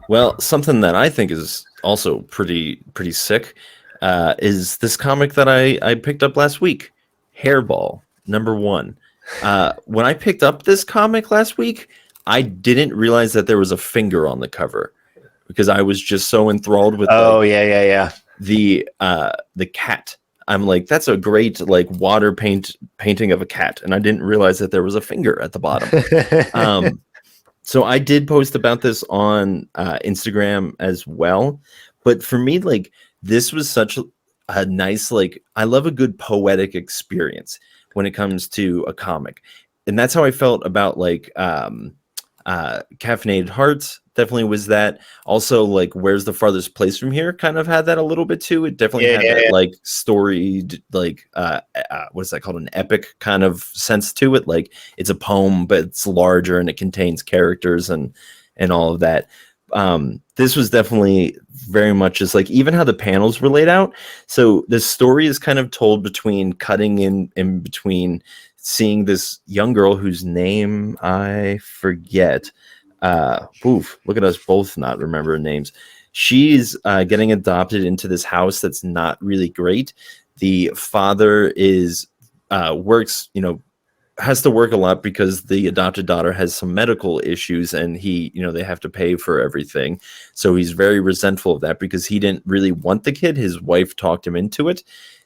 Well, something that I think is also pretty sick is this comic that I picked up last week, Hairball #1. When I picked up this comic last week, I didn't realize that there was a finger on the cover because I was just so enthralled with Oh, yeah. the cat. I'm like, that's a great like water painting of a cat, and I didn't realize that there was a finger at the bottom. So I did post about this on Instagram as well, but for me, like this was such a nice like I love a good poetic experience when it comes to a comic, and that's how I felt about like Caffeinated Hearts. Definitely was that. Also, like Where's the Farthest Place from Here kind of had that a little bit too. It definitely had that like storied, like what is that called, an epic kind of sense to it. Like it's a poem but it's larger and it contains characters and all of that. This was definitely very much just like even how the panels were laid out. So the story is kind of told between cutting in between seeing this young girl whose name I forget. Look at us both not remembering names. She's getting adopted into this house that's not really great. The father is works, has to work a lot because the adopted daughter has some medical issues and they have to pay for everything. So he's very resentful of that because he didn't really want the kid. His wife talked him into it.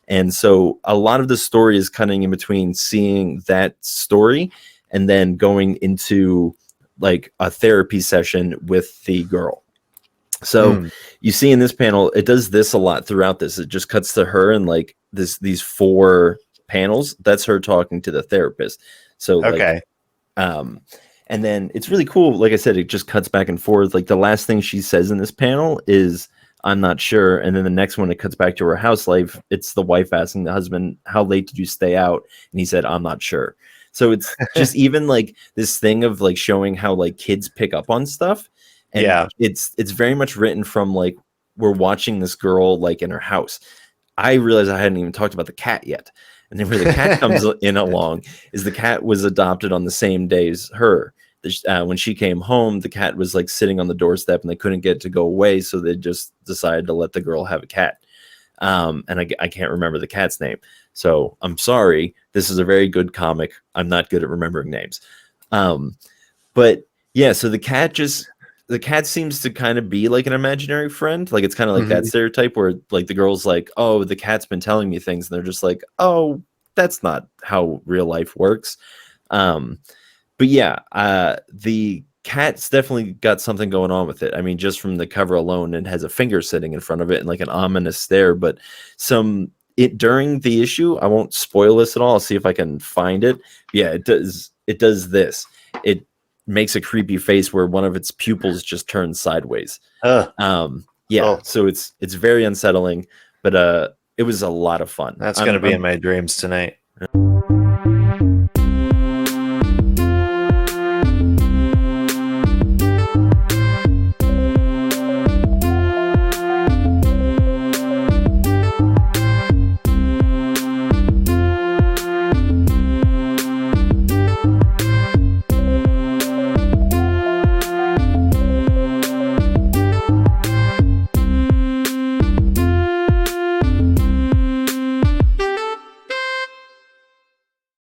And so a lot of the story is cutting in between seeing that story and then going into like a therapy session with the girl. So you see in this panel, it does this a lot throughout this. It just cuts to her and like these 4 panels. That's her talking to the therapist. So okay. And then it's really cool. Like I said, it just cuts back and forth. Like the last thing she says in this panel is, I'm not sure. And then the next one, it cuts back to her house life. It's the wife asking the husband, how late did you stay out? And he said, I'm not sure. So it's just even like this thing of like showing how like kids pick up on stuff. And it's very much written from like, we're watching this girl like in her house. I realized I hadn't even talked about the cat yet. And then where the cat comes in along is the cat was adopted on the same day as her. When she came home, the cat was like sitting on the doorstep and they couldn't get it to go away. So they just decided to let the girl have a cat. And I can't remember the cat's name. So I'm sorry. This is a very good comic. I'm not good at remembering names. But yeah, so the cat seems to kind of be like an imaginary friend. Like it's kind of like that stereotype where like the girl's like, oh, the cat's been telling me things. And they're just like, oh, that's not how real life works. But yeah, the cat's definitely got something going on with it. I mean, just from the cover alone, it has a finger sitting in front of it and like an ominous stare. But during the issue, I won't spoil this at all. I'll see if I can find it. Yeah, it does. It does this. It makes a creepy face where one of its pupils just turns sideways. So it's very unsettling. But it was a lot of fun. That's going to be in my dreams tonight.